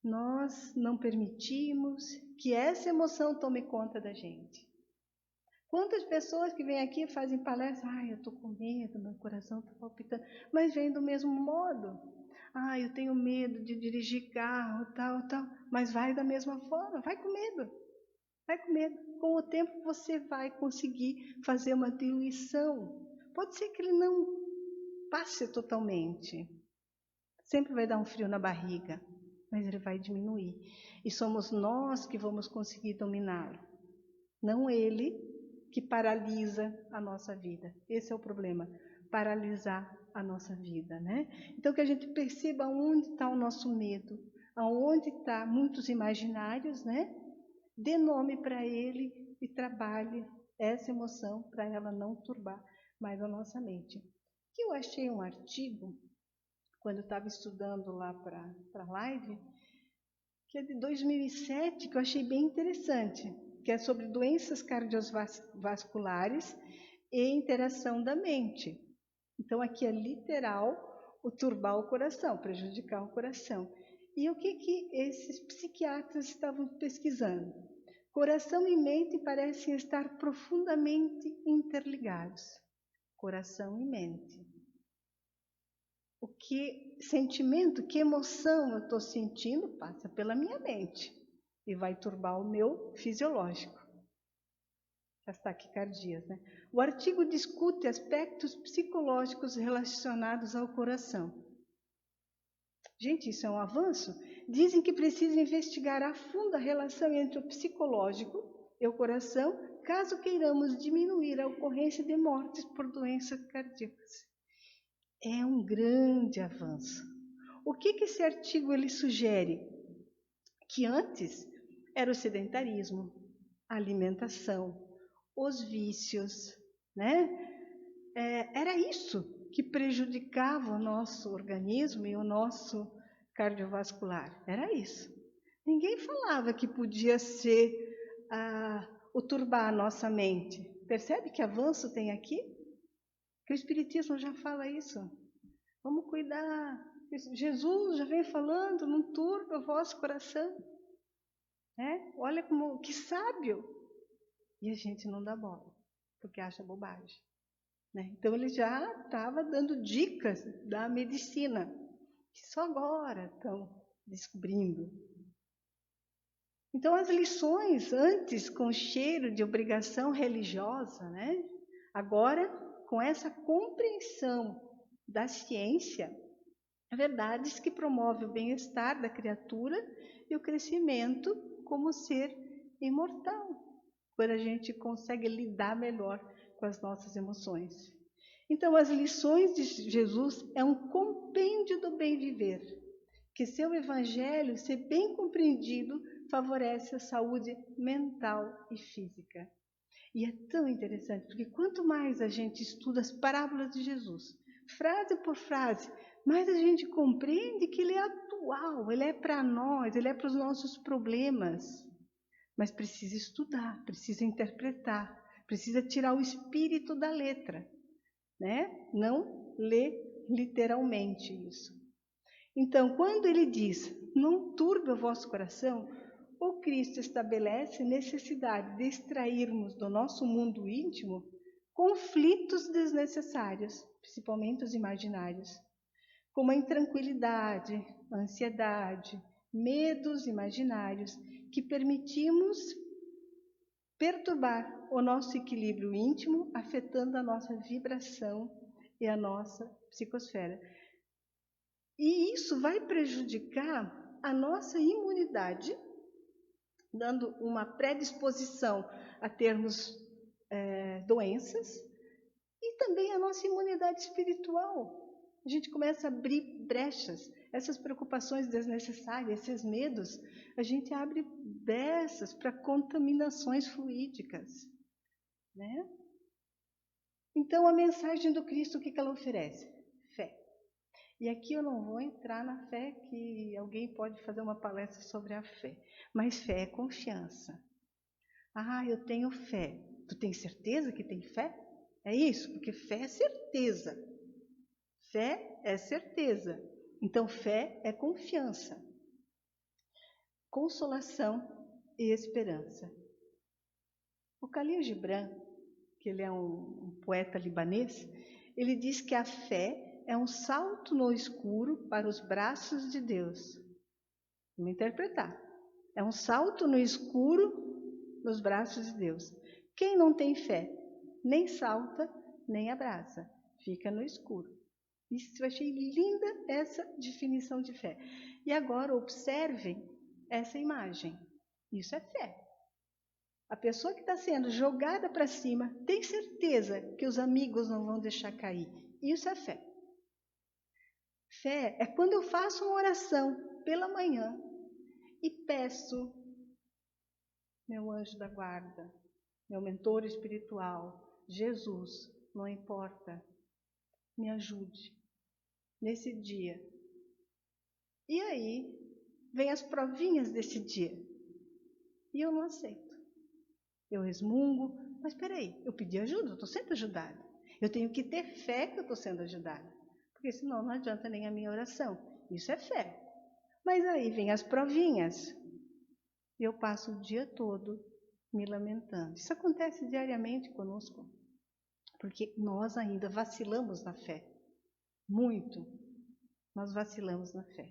Nós não permitimos que essa emoção tome conta da gente. Quantas pessoas que vêm aqui e fazem palestra, eu estou com medo, meu coração está palpitando, mas vem do mesmo modo. Eu tenho medo de dirigir carro, tal, mas vai da mesma forma, vai com medo. Vai com medo. Com o tempo você vai conseguir fazer uma diluição. Pode ser que ele não passe totalmente. Sempre vai dar um frio na barriga, mas ele vai diminuir. E somos nós que vamos conseguir dominá-lo. Não ele que paralisa a nossa vida. Esse é o problema, paralisar a nossa vida, né? Então que a gente perceba onde está o nosso medo, aonde está muitos imaginários, né? Dê nome para ele e trabalhe essa emoção para ela não turbar mais a nossa mente. Que eu achei um artigo, quando eu estava estudando lá para a live, que é de 2007, que eu achei bem interessante, que é sobre doenças cardiovasculares e interação da mente. Então, aqui é literal o turbar o coração, prejudicar o coração. E o que esses psiquiatras estavam pesquisando? Coração e mente parecem estar profundamente interligados. Coração e mente. que sentimento, que emoção eu estou sentindo, passa pela minha mente e vai turbar o meu fisiológico, as taquicardias, né? O artigo discute aspectos psicológicos relacionados ao coração. Gente, isso é um avanço? Dizem que precisa investigar a fundo a relação entre o psicológico e o coração, caso queiramos diminuir a ocorrência de mortes por doenças cardíacas. É um grande avanço. O que esse artigo ele sugere? Que antes era o sedentarismo, a alimentação, os vícios, né? Era isso que prejudicava o nosso organismo e o nosso cardiovascular. Era isso. Ninguém falava que podia ser o turbar a nossa mente. Percebe que avanço tem aqui? Que o Espiritismo já fala isso. Vamos cuidar. Jesus já vem falando, não turba o vosso coração. Olha como que sábio. E a gente não dá bola, porque acha bobagem. Então ele já estava dando dicas da medicina, que só agora estão descobrindo. Então as lições antes com cheiro de obrigação religiosa, agora com essa compreensão da ciência, verdades que promovem o bem-estar da criatura e o crescimento como ser imortal, quando a gente consegue lidar melhor com as nossas emoções. Então, as lições de Jesus é um compêndio do bem viver, que seu evangelho, se bem compreendido, favorece a saúde mental e física. E é tão interessante, porque quanto mais a gente estuda as parábolas de Jesus, frase por frase, mais a gente compreende que ele é atual, ele é para nós, ele é para os nossos problemas. Mas precisa estudar, precisa interpretar, precisa tirar o espírito da letra, Não ler literalmente isso. Então, quando ele diz, não turbe o vosso coração, o Cristo estabelece necessidade de extrairmos do nosso mundo íntimo conflitos desnecessários, principalmente os imaginários, como a intranquilidade, a ansiedade, medos imaginários, que permitimos perturbar o nosso equilíbrio íntimo, afetando a nossa vibração e a nossa psicosfera. E isso vai prejudicar a nossa imunidade, dando uma predisposição a termos doenças, e também a nossa imunidade espiritual. A gente começa a abrir brechas, essas preocupações desnecessárias, esses medos, a gente abre brechas para contaminações fluídicas, Então, a mensagem do Cristo, o que ela oferece? Fé. E aqui eu não vou entrar na fé, que alguém pode fazer uma palestra sobre a fé, mas fé é confiança. Eu tenho fé. Tu tem certeza que tem fé? É isso, porque fé é certeza. Fé é certeza. Então, fé é confiança, consolação e esperança. O Khalil Gibran, que ele é um poeta libanês, ele diz que a fé é um salto no escuro para os braços de Deus. Vamos interpretar. É um salto no escuro nos braços de Deus. Quem não tem fé, nem salta, nem abraça, fica no escuro. Isso, eu achei linda essa definição de fé. E agora observem essa imagem. Isso é fé. A pessoa que está sendo jogada para cima tem certeza que os amigos não vão deixar cair. Isso é fé. Fé é quando eu faço uma oração pela manhã e peço, meu anjo da guarda, meu mentor espiritual, Jesus, não importa, me ajude nesse dia. E aí, vem as provinhas desse dia. E eu não aceito. Eu resmungo, mas espera aí, eu pedi ajuda, eu estou sendo ajudada. Eu tenho que ter fé que eu estou sendo ajudada. Porque senão não adianta nem a minha oração. Isso é fé. Mas aí vem as provinhas. E eu passo o dia todo me lamentando. Isso acontece diariamente conosco. Porque nós ainda vacilamos na fé. Muito. Nós vacilamos na fé.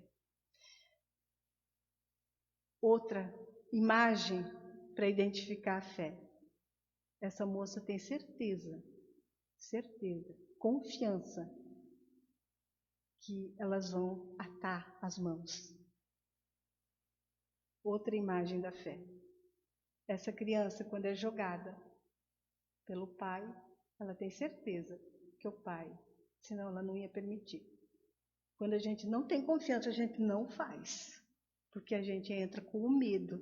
Outra imagem para identificar a fé. Essa moça tem certeza, confiança que elas vão atar as mãos. Outra imagem da fé. Essa criança, quando é jogada pelo pai, ela tem certeza que o pai, senão ela não ia permitir. Quando a gente não tem confiança, a gente não faz, porque a gente entra com o medo,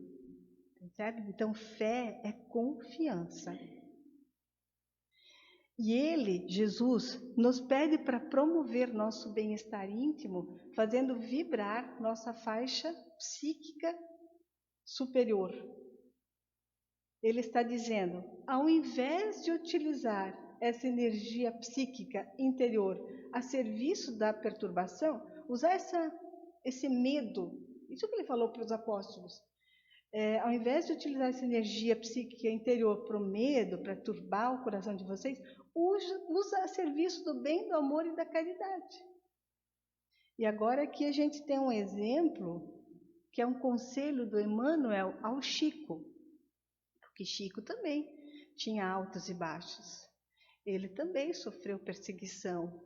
percebe? Então, fé é confiança. E Ele, Jesus, nos pede para promover nosso bem-estar íntimo, fazendo vibrar nossa faixa psíquica superior. Ele está dizendo, ao invés de utilizar essa energia psíquica interior a serviço da perturbação, usar esse medo, isso que ele falou para os apóstolos, ao invés de utilizar essa energia psíquica interior para o medo, para turbar o coração de vocês, usa a serviço do bem, do amor e da caridade. E agora aqui a gente tem um exemplo, que é um conselho do Emmanuel ao Chico, porque Chico também tinha altos e baixos. Ele também sofreu perseguição,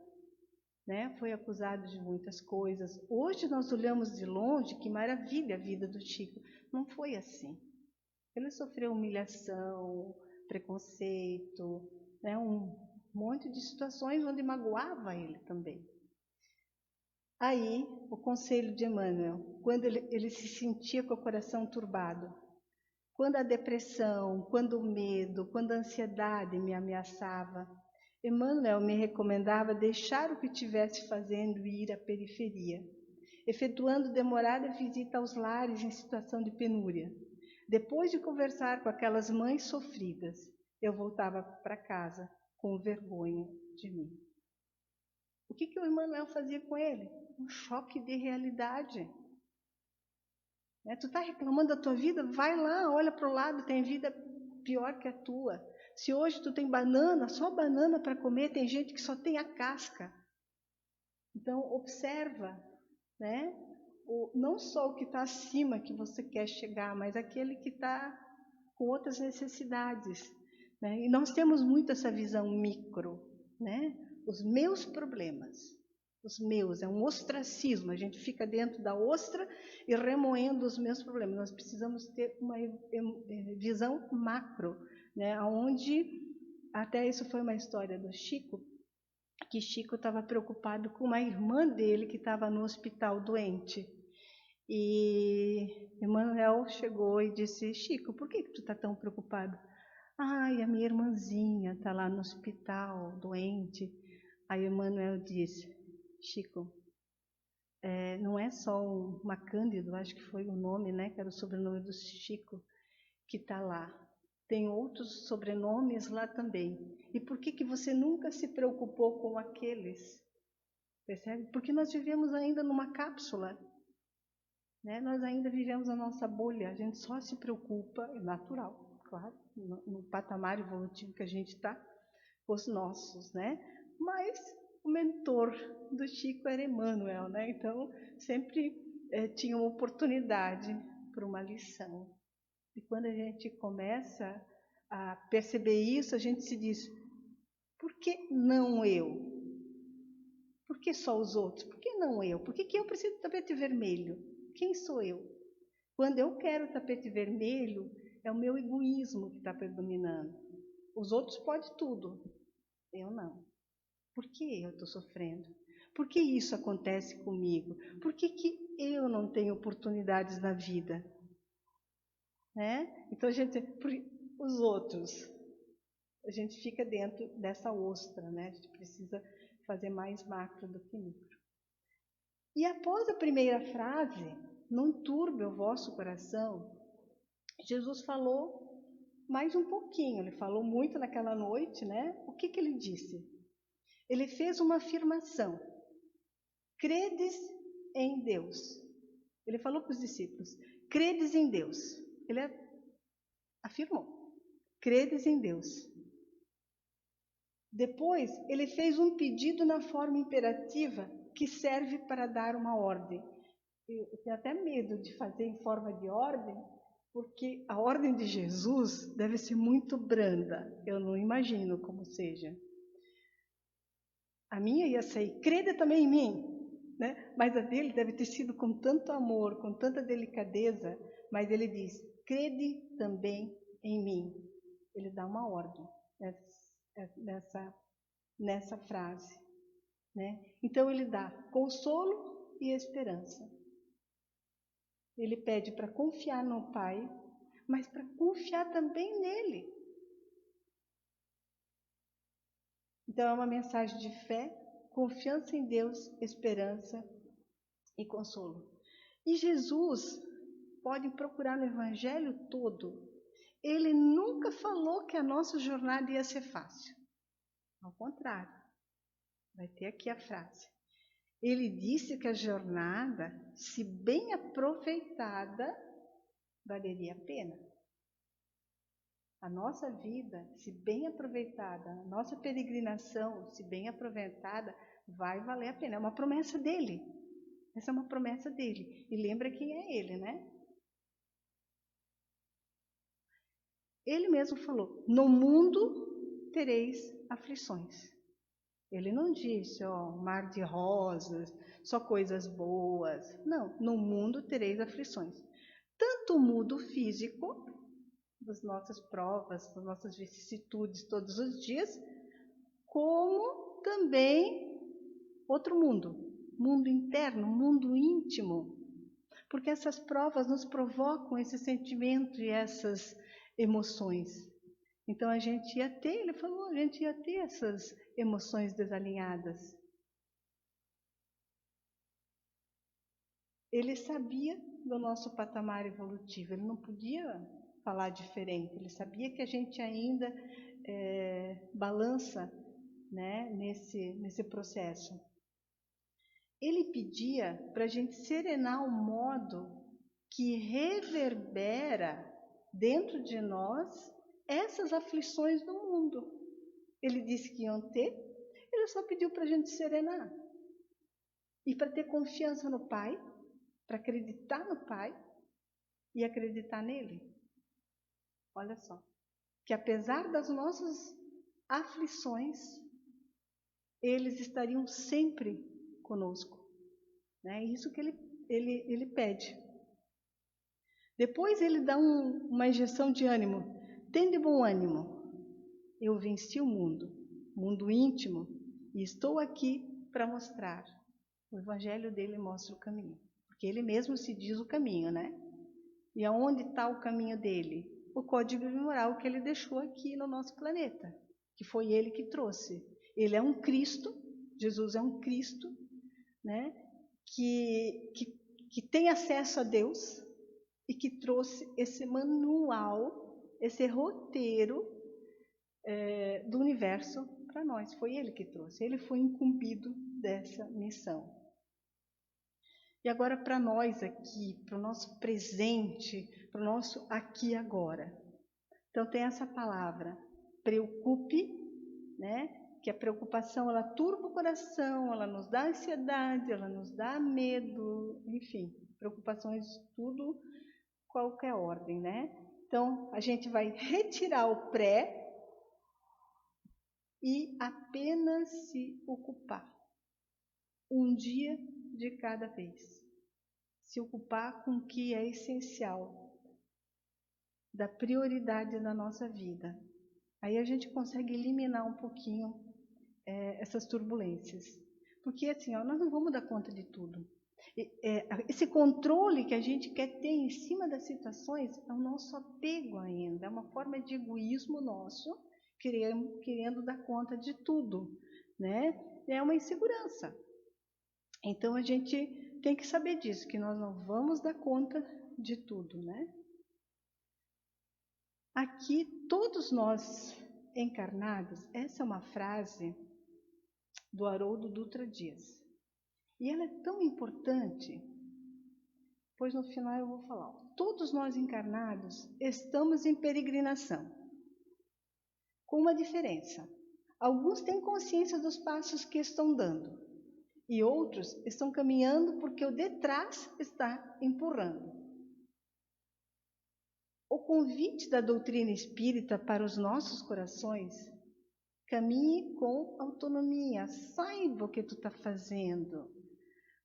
né? Foi acusado de muitas coisas. Hoje nós olhamos de longe, que maravilha a vida do Chico. Não foi assim. Ele sofreu humilhação, preconceito, né? Um monte de situações onde magoava ele também. Aí, o conselho de Emmanuel, quando ele se sentia com o coração turbado, quando a depressão, quando o medo, quando a ansiedade me ameaçava, Emmanuel me recomendava deixar o que estivesse fazendo e ir à periferia, efetuando demorada visita aos lares em situação de penúria. Depois de conversar com aquelas mães sofridas, eu voltava para casa com vergonha de mim. O que o Emmanuel fazia com ele? Um choque de realidade. Tu está reclamando da tua vida? Vai lá, olha para o lado, tem vida pior que a tua. Se hoje tu tem banana, só banana para comer, tem gente que só tem a casca. Então, observa, né? Não só o que está acima que você quer chegar, mas aquele que está com outras necessidades. Né? E nós temos muito essa visão micro, né? Os meus problemas. Os meus, é um ostracismo, a gente fica dentro da ostra e remoendo os meus problemas. Nós precisamos ter uma visão macro, né? Onde, até isso foi uma história do Chico, que Chico estava preocupado com uma irmã dele que estava no hospital doente. E Emmanuel chegou e disse, Chico, por que tu está tão preocupado? Ai, a minha irmãzinha está lá no hospital, doente. Aí Emmanuel disse, Chico, não é só uma Cândido, acho que foi o nome, né, que era o sobrenome do Chico, que está lá. Tem outros sobrenomes lá também. E por que você nunca se preocupou com aqueles? Percebe? Porque nós vivemos ainda numa cápsula. Né? Nós ainda vivemos a nossa bolha. A gente só se preocupa, é natural, claro, no patamar evolutivo que a gente está, com os nossos, né? Mas o mentor do Chico era Emmanuel, né? Então sempre tinha uma oportunidade para uma lição. E quando a gente começa a perceber isso, a gente se diz, por que não eu? Por que só os outros? Por que não eu? Por que eu preciso de tapete vermelho? Quem sou eu? Quando eu quero tapete vermelho, é o meu egoísmo que está predominando. Os outros podem tudo, eu não. Por que eu estou sofrendo? Por que isso acontece comigo? Por que eu não tenho oportunidades na vida? Né? Então, os outros, a gente fica dentro dessa ostra, né? A gente precisa fazer mais macro do que micro. E após a primeira frase, não turbe o vosso coração, Jesus falou mais um pouquinho, ele falou muito naquela noite, né? O que ele disse? Ele fez uma afirmação, credes em Deus. Ele falou para os discípulos, credes em Deus. Ele afirmou, credes em Deus. Depois, ele fez um pedido na forma imperativa, que serve para dar uma ordem. Eu tenho até medo de fazer em forma de ordem, porque a ordem de Jesus deve ser muito branda. Eu não imagino como seja. A minha ia sair, crede também em mim, né? Mas a dele deve ter sido com tanto amor, com tanta delicadeza, mas ele diz, crede também em mim. Ele dá uma ordem nessa frase, né? Então ele dá consolo e esperança. Ele pede para confiar no Pai, mas para confiar também nele. Então é uma mensagem de fé, confiança em Deus, esperança e consolo. E Jesus, pode procurar no Evangelho todo, ele nunca falou que a nossa jornada ia ser fácil. Ao contrário, vai ter aqui a frase. Ele disse que a jornada, se bem aproveitada, valeria a pena. A nossa vida, se bem aproveitada, a nossa peregrinação, se bem aproveitada, vai valer a pena. É uma promessa dele. Essa é uma promessa dele. E lembra quem é ele, né? Ele mesmo falou, no mundo tereis aflições. Ele não disse, mar de rosas, só coisas boas. Não, no mundo tereis aflições. Tanto o mundo físico, das nossas provas, das nossas vicissitudes todos os dias, como também outro mundo, mundo interno, mundo íntimo. Porque essas provas nos provocam esse sentimento e essas emoções. Então a gente ia ter, ele falou, a gente ia ter essas emoções desalinhadas. Ele sabia do nosso patamar evolutivo, ele não podia falar diferente, ele sabia que a gente ainda balança, né, nesse processo. Ele pedia para a gente serenar o modo que reverbera dentro de nós essas aflições do mundo. Ele disse que iam ter, ele só pediu para a gente serenar. E para ter confiança no Pai, para acreditar no Pai e acreditar nele. Olha só, que apesar das nossas aflições, eles estariam sempre conosco. É isso que ele pede. Depois ele dá uma injeção de ânimo. Tende bom ânimo. Eu venci o mundo íntimo, e estou aqui para mostrar. O evangelho dele mostra o caminho. Porque ele mesmo se diz o caminho, né? E aonde está o caminho dele? O código moral que ele deixou aqui no nosso planeta, que foi ele que trouxe. Ele é um Cristo, Jesus é um Cristo, né? Que tem acesso a Deus e que trouxe esse manual, esse roteiro do universo para nós. Foi ele que trouxe, ele foi incumbido dessa missão. E agora para nós aqui, para o nosso presente, para o nosso aqui e agora. Então tem essa palavra, preocupe, né? Que a preocupação, ela turba o coração, ela nos dá ansiedade, ela nos dá medo, enfim, preocupações de tudo, qualquer ordem, né? Então, a gente vai retirar o pré e apenas se ocupar. Um dia de cada vez. Se ocupar com o que é essencial, da prioridade da nossa vida. Aí a gente consegue eliminar um pouquinho essas turbulências. Porque assim, nós não vamos dar conta de tudo. Esse controle que a gente quer ter em cima das situações é o nosso apego ainda, é uma forma de egoísmo nosso, querendo dar conta de tudo, né? É uma insegurança. Então a gente tem que saber disso, que nós não vamos dar conta de tudo, né? Aqui, todos nós encarnados, essa é uma frase do Haroldo Dutra Dias. E ela é tão importante, pois no final eu vou falar. Todos nós encarnados estamos em peregrinação, com uma diferença. Alguns têm consciência dos passos que estão dando E outros estão caminhando porque o de trás está empurrando. O convite da doutrina espírita para os nossos corações: caminhe com autonomia, saiba o que tu está fazendo,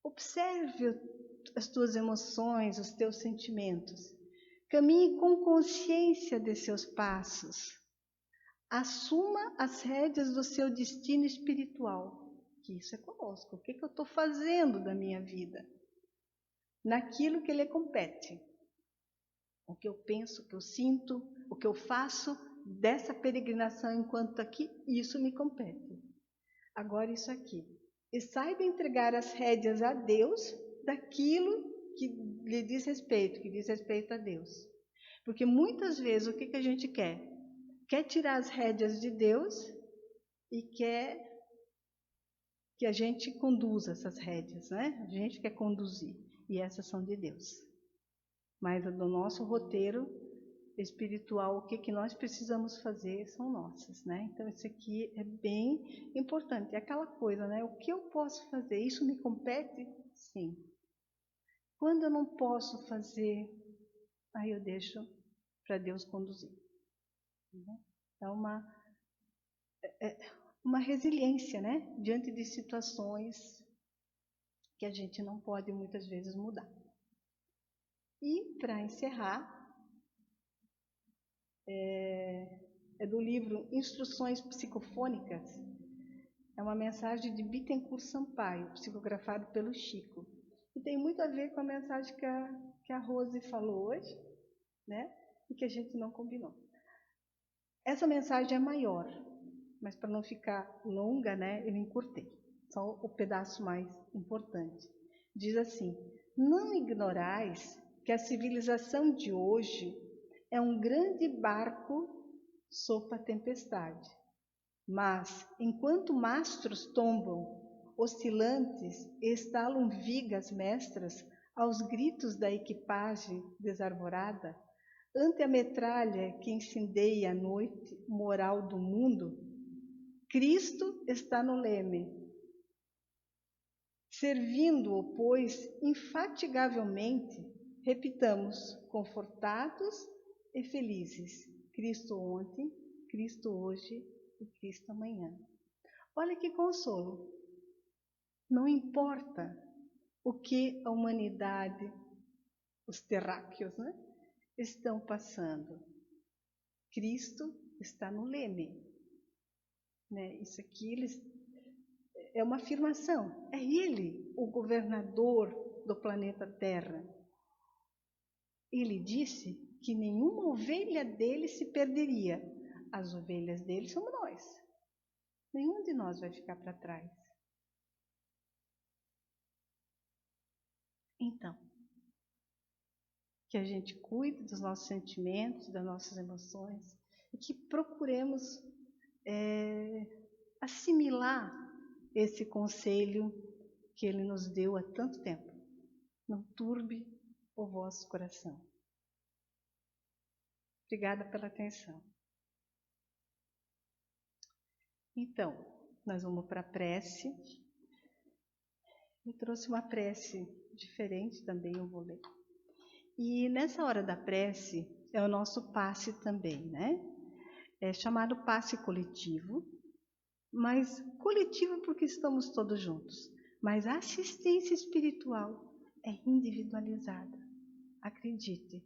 observe as tuas emoções, os teus sentimentos, caminhe com consciência de seus passos, assuma as rédeas do seu destino espiritual, que isso é conosco. O que eu estou fazendo da minha vida? Naquilo que lhe compete. O que eu penso, o que eu sinto, o que eu faço dessa peregrinação enquanto aqui, isso me compete. Agora isso aqui. E saiba entregar as rédeas a Deus daquilo que lhe diz respeito, que diz respeito a Deus. Porque muitas vezes o que a gente quer? Quer tirar as rédeas de Deus e quer que a gente conduza essas rédeas, né? A gente quer conduzir, e essas são de Deus. Mas do nosso roteiro espiritual, o que nós precisamos fazer são nossas, né? Então isso aqui é bem importante. É aquela coisa, né? O que eu posso fazer? Isso me compete? Sim. Quando eu não posso fazer, aí eu deixo para Deus conduzir. É uma resiliência, né? Diante de situações que a gente não pode muitas vezes mudar. E para encerrar, é do livro Instruções Psicofônicas. É uma mensagem de Bittencourt Sampaio, psicografado pelo Chico. E tem muito a ver com a mensagem que a Rose falou hoje, né? E que a gente não combinou. Essa mensagem é maior, mas para não ficar longa, né, eu encurtei. Só o pedaço mais importante. Diz assim: não ignorais que a civilização de hoje é um grande barco sob a tempestade. Mas, enquanto mastros tombam, oscilantes e estalam vigas mestras aos gritos da equipagem desarvorada, ante a metralha que incendeia a noite moral do mundo, Cristo está no leme, servindo-o, pois, infatigavelmente, repitamos, confortados e felizes, Cristo ontem, Cristo hoje e Cristo amanhã. Olha que consolo! Não importa o que a humanidade, os terráqueos, né, estão passando, Cristo está no leme. Né? Isso aqui é uma afirmação. É Ele, o governador do planeta Terra. Ele disse que nenhuma ovelha dele se perderia. As ovelhas dele somos nós. Nenhum de nós vai ficar para trás. Então, que a gente cuide dos nossos sentimentos, das nossas emoções, e que procuremos assimilar esse conselho que Ele nos deu há tanto tempo. Não turbe o vosso coração. Obrigada pela atenção. Então, nós vamos para a prece. Eu trouxe uma prece diferente também, eu vou ler. E nessa hora da prece é o nosso passe também, né? É chamado passe coletivo, mas coletivo porque estamos todos juntos. Mas a assistência espiritual é individualizada. Acredite,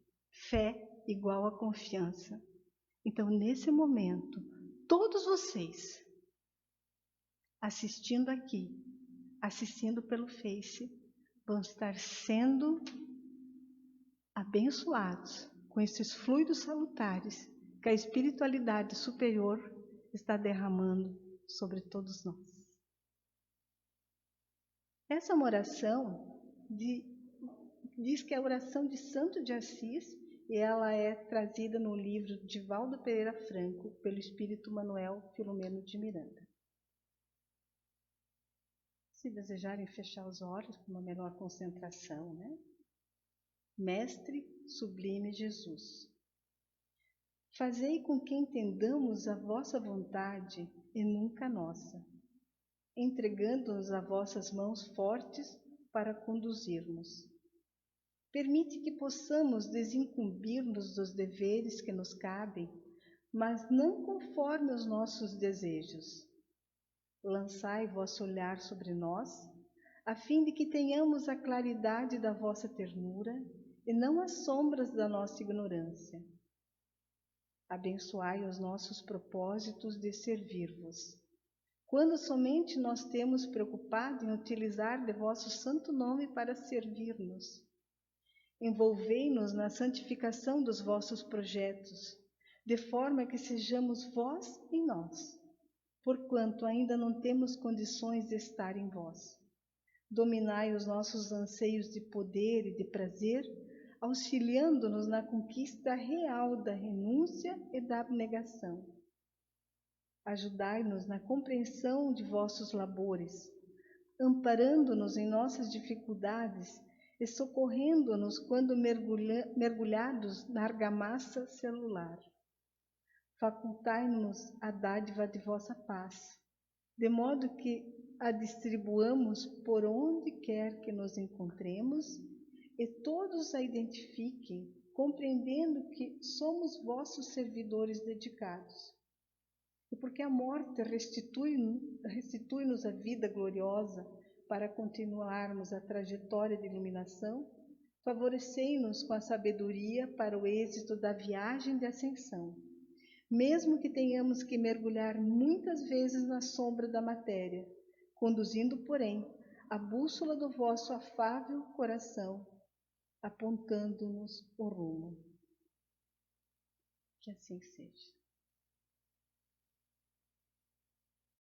fé igual a confiança. Então, nesse momento, todos vocês assistindo aqui, assistindo pelo Face, vão estar sendo abençoados com esses fluidos salutares que a espiritualidade superior está derramando sobre todos nós. Essa é uma oração diz que é a oração de Santo de Assis, e ela é trazida no livro de Valdo Pereira Franco pelo Espírito Manuel Filomeno de Miranda. Se desejarem fechar os olhos com uma menor concentração, né? Mestre sublime Jesus, fazei com que entendamos a vossa vontade e nunca a nossa. entregando-nos a vossas mãos fortes para conduzir-nos. Permite que possamos desincumbir-nos dos deveres que nos cabem, mas não conforme os nossos desejos. Lançai vosso olhar sobre nós, a fim de que tenhamos a claridade da vossa ternura e não as sombras da nossa ignorância. Abençoai os nossos propósitos de servir-vos, quando somente nós temos preocupado em utilizar de vosso santo nome para servir-nos. Envolvei-nos na santificação dos vossos projetos, de forma que sejamos vós em nós, porquanto ainda não temos condições de estar em vós. Dominai os nossos anseios de poder e de prazer, auxiliando-nos na conquista real da renúncia e da abnegação. Ajudai-nos na compreensão de vossos labores, amparando-nos em nossas dificuldades e socorrendo-nos quando mergulhados na argamassa celular. Facultai-nos a dádiva de vossa paz, de modo que a distribuamos por onde quer que nos encontremos e todos a identifiquem, compreendendo que somos vossos servidores dedicados. E porque a morte restitui-nos a vida gloriosa para continuarmos a trajetória de iluminação, favorecei-nos com a sabedoria para o êxito da viagem de ascensão, mesmo que tenhamos que mergulhar muitas vezes na sombra da matéria, conduzindo, porém, a bússola do vosso afável coração, apontando-nos o rumo. Que assim seja.